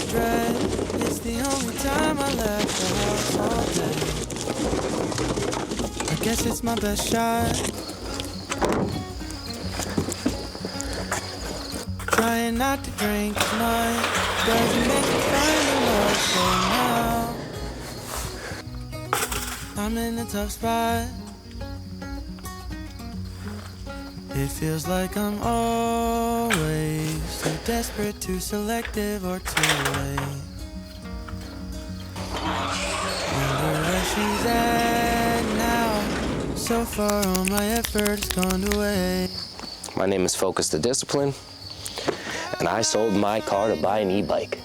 dread. It's the only time I left the house all day. I guess it's my best shot. Trying not to drink as much doesn't make me find the love, so now I'm in a tough spot. It feels like I'm always too desperate, too selective, or too late. Wonder where she's at now. So far all my effort has gone to waste. My name is Focus the Discipline, and I sold my car to buy an e-bike.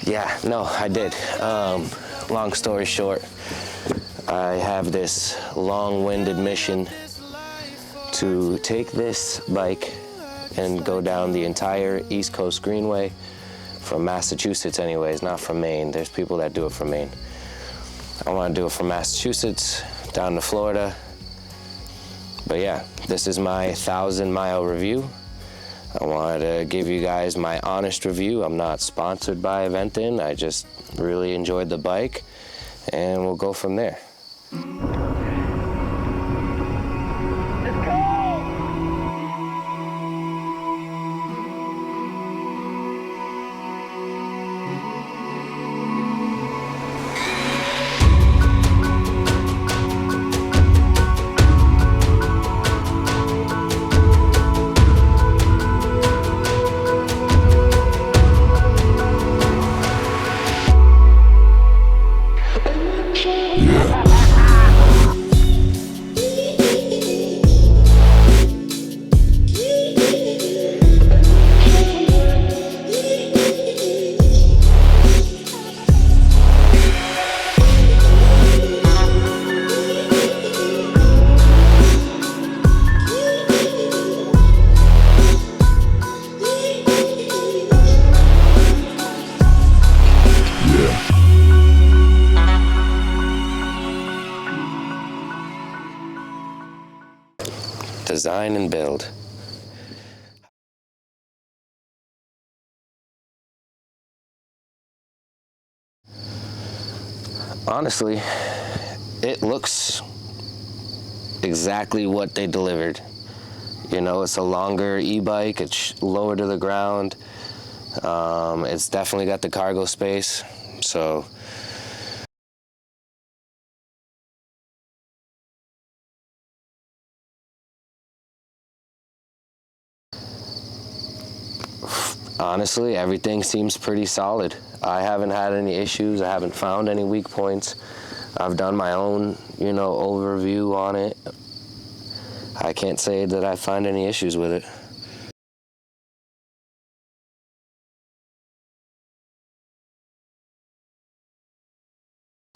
Yeah, no, I did. Long story short, I have this long-winded mission to take this bike and go down the entire East Coast Greenway from Massachusetts anyways, not from Maine. There's people that do it from Maine. I want to do it from Massachusetts down to Florida. But yeah, this is my 1,000-mile review. I wanted to give you guys my honest review. I'm not sponsored by Aventon. I just really enjoyed the bike, and we'll go from there. Design and build. Honestly, it looks exactly what they delivered. You know, it's a longer e-bike, it's lower to the ground. It's definitely got the cargo space, so honestly, everything seems pretty solid. I haven't had any issues. I haven't found any weak points. I've done my own, you know, overview on it. I can't say that I find any issues with it.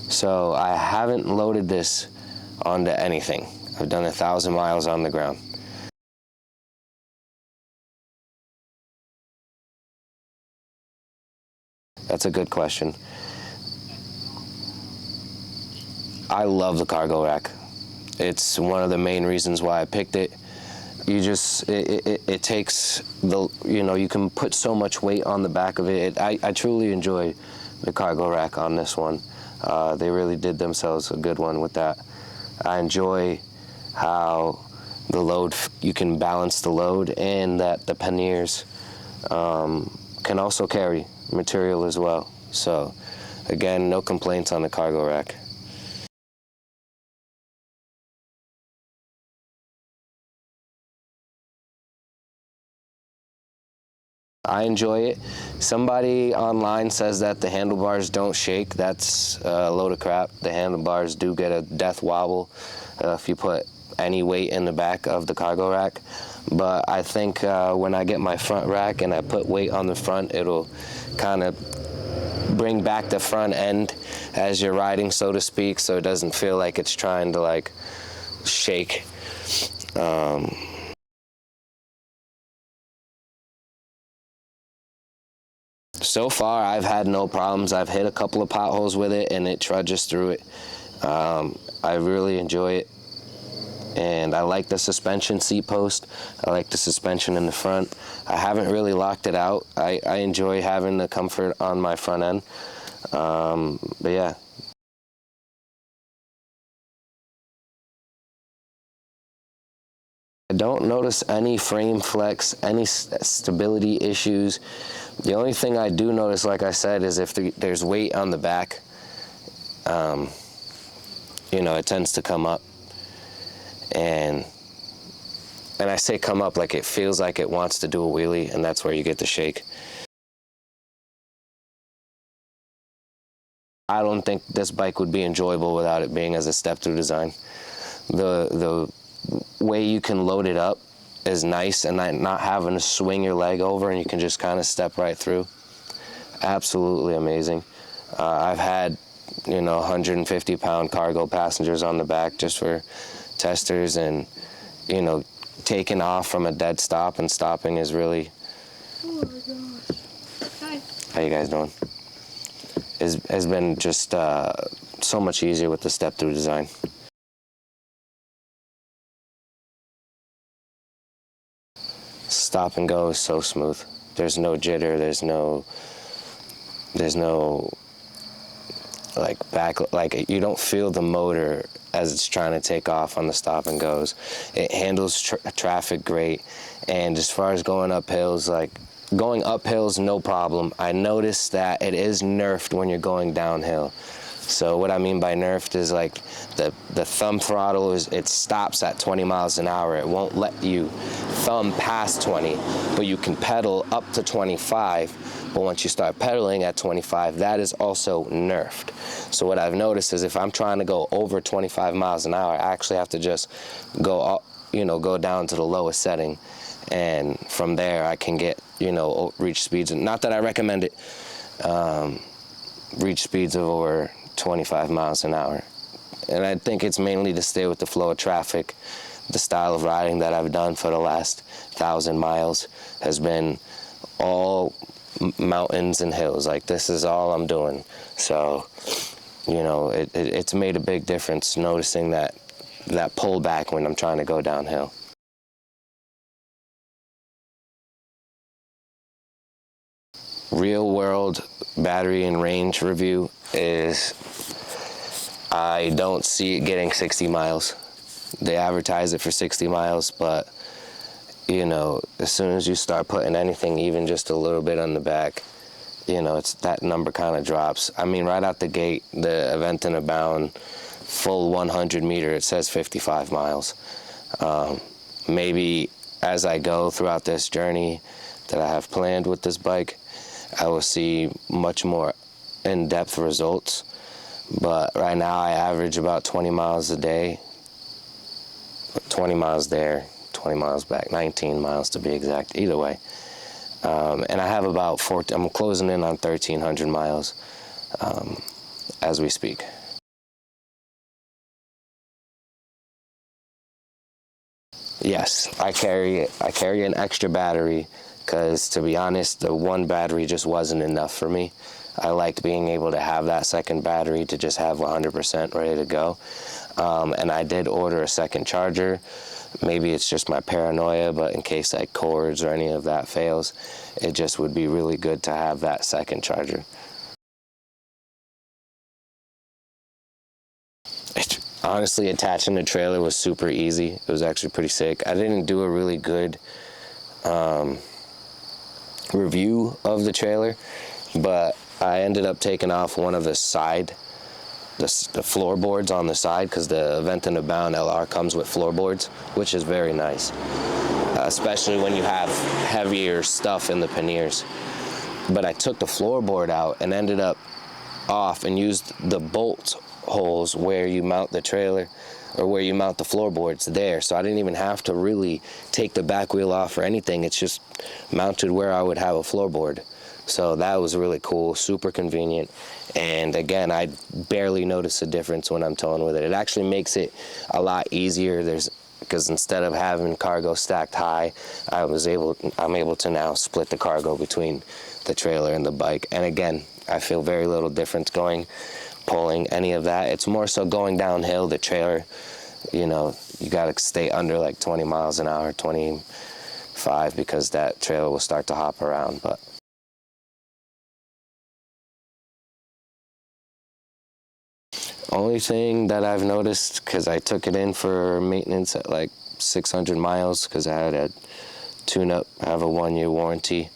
So I haven't loaded this onto anything. I've done 1,000 miles on the ground. That's a good question. I love the cargo rack. It's one of the main reasons why I picked it. You just, it takes the, you know, you can put so much weight on the back of it. I truly enjoy the cargo rack on this one. They really did themselves a good one with that. I enjoy how the load, you can balance the load, and that the panniers can also carry material as well. So again, no complaints on the cargo rack. I enjoy it. Somebody online says that the handlebars don't shake. That's a load of crap. The handlebars do get a death wobble if you put any weight in the back of the cargo rack. But I think when I get my front rack and I put weight on the front, it'll kind of bring back the front end as you're riding, so to speak, so it doesn't feel like it's trying to like shake. So far, I've had no problems. I've hit a couple of potholes with it, and it trudges through it. I really enjoy it. And I like the suspension seat post. I like the suspension in the front. I haven't really locked it out. I enjoy having the comfort on my front end. But yeah. I don't notice any frame flex, any stability issues. The only thing I do notice, like I said, is if there's weight on the back, you know, it tends to come up. And I say come up like it feels like it wants to do a wheelie, and that's where you get the shake. I don't think this bike would be enjoyable without it being as a step-through design. The way you can load it up is nice, and not having to swing your leg over and you can just kind of step right through. Absolutely amazing. I've had, you know, 150-pound cargo passengers on the back just for testers, and, you know, taking off from a dead stop and stopping is really... Oh my gosh. Hi. How you guys doing? Has been just so much easier with the step-through design. Stop and go is so smooth. There's no jitter, there's no like you don't feel the motor as it's trying to take off on the stop and goes. It handles traffic great, and as far as going up hills, like going up hills, no problem. I noticed that it is nerfed when you're going downhill. So what I mean by nerfed is like the thumb throttle it stops at 20 miles an hour. It won't let you thumb past 20, but you can pedal up to 25. But once you start pedaling at 25, that is also nerfed. So what I've noticed is if I'm trying to go over 25 miles an hour, I actually have to just go up, you know, go down to the lowest setting, and from there I can get, you know, reach speeds. Not that I recommend it. Reach speeds of over 25 miles an hour. And I think it's mainly to stay with the flow of traffic. The style of riding that I've done for the last 1,000 miles has been all mountains and hills. Like, this is all I'm doing. So, you know, it's made a big difference noticing that pullback when I'm trying to go downhill. Real world battery and range review is I don't see it getting 60 miles. They advertise it for 60 miles, but you know, as soon as you start putting anything even just a little bit on the back, you know, that number kind of drops. I mean, right out the gate, the Aventon Abound full 100 meter, it says 55 miles. Maybe as I go throughout this journey that I have planned with this bike, I will see much more in-depth results. But right now I average about 20 miles a day. 20 miles there, 20 miles back, 19 miles to be exact, either way. And I have about I'm closing in on 1,300 miles as we speak. Yes, I carry an extra battery because, to be honest, the one battery just wasn't enough for me. I liked being able to have that second battery to just have 100% ready to go. And I did order a second charger. Maybe it's just my paranoia, but in case like cords or any of that fails, it just would be really good to have that second charger. Honestly, attaching the trailer was super easy. It was actually pretty sick. I didn't do a really good review of the trailer, but I ended up taking off one of the floorboards on the side, because the Aventon Abound LR comes with floorboards, which is very nice, especially when you have heavier stuff in the panniers. But I took the floorboard out and ended up off and used the bolt holes where you mount the trailer, or where you mount the floorboards there. So I didn't even have to really take the back wheel off or anything. It's just mounted where I would have a floorboard. So that was really cool, super convenient. And again, I barely notice a difference when I'm towing with it. It actually makes it a lot easier. Because instead of having cargo stacked high, I'm able to now split the cargo between the trailer and the bike. And again, I feel very little difference pulling any of that. It's more so going downhill, the trailer you know, you got to stay under like 20 miles an hour, 25, because that trailer will start to hop around. But only thing that I've noticed, because I took it in for maintenance at like 600 miles, because I had a tune-up, I have a 1-year warranty.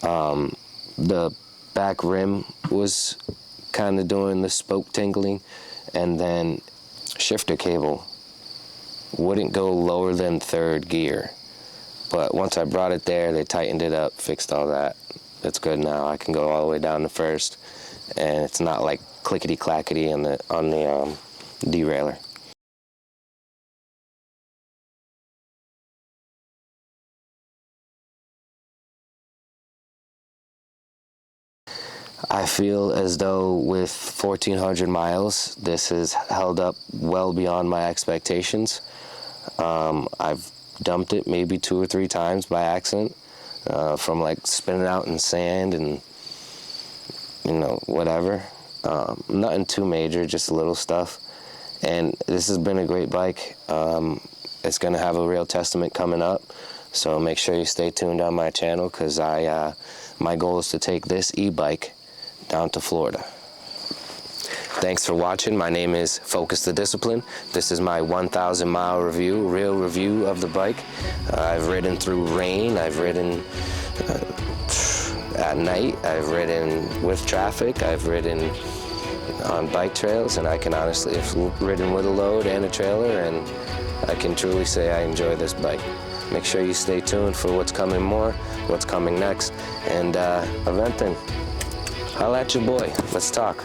The back rim was kind of doing the spoke tingling, and then shifter cable wouldn't go lower than 3rd gear. But once I brought it there, they tightened it up, fixed all that. It's good now. I can go all the way down to 1st, and it's not like clickety-clackety on the derailleur. I feel as though with 1,400 miles, this has held up well beyond my expectations. I've dumped it maybe 2 or 3 times by accident, from like spinning out in sand and, you know, whatever. Nothing too major, just little stuff. And this has been a great bike. It's going to have a real testament coming up, so make sure you stay tuned on my channel, because my goal is to take this e-bike down to Florida. Thanks for watching. My name is Focus the Discipline. This is my 1,000 mile review, real review of the bike. I've ridden through rain, I've ridden at night, I've ridden with traffic, I've ridden on bike trails, and I can honestly, I've ridden with a load and a trailer, and I can truly say I enjoy this bike. Make sure you stay tuned for what's coming more, what's coming next, and Aventon, holla at your boy. Let's talk.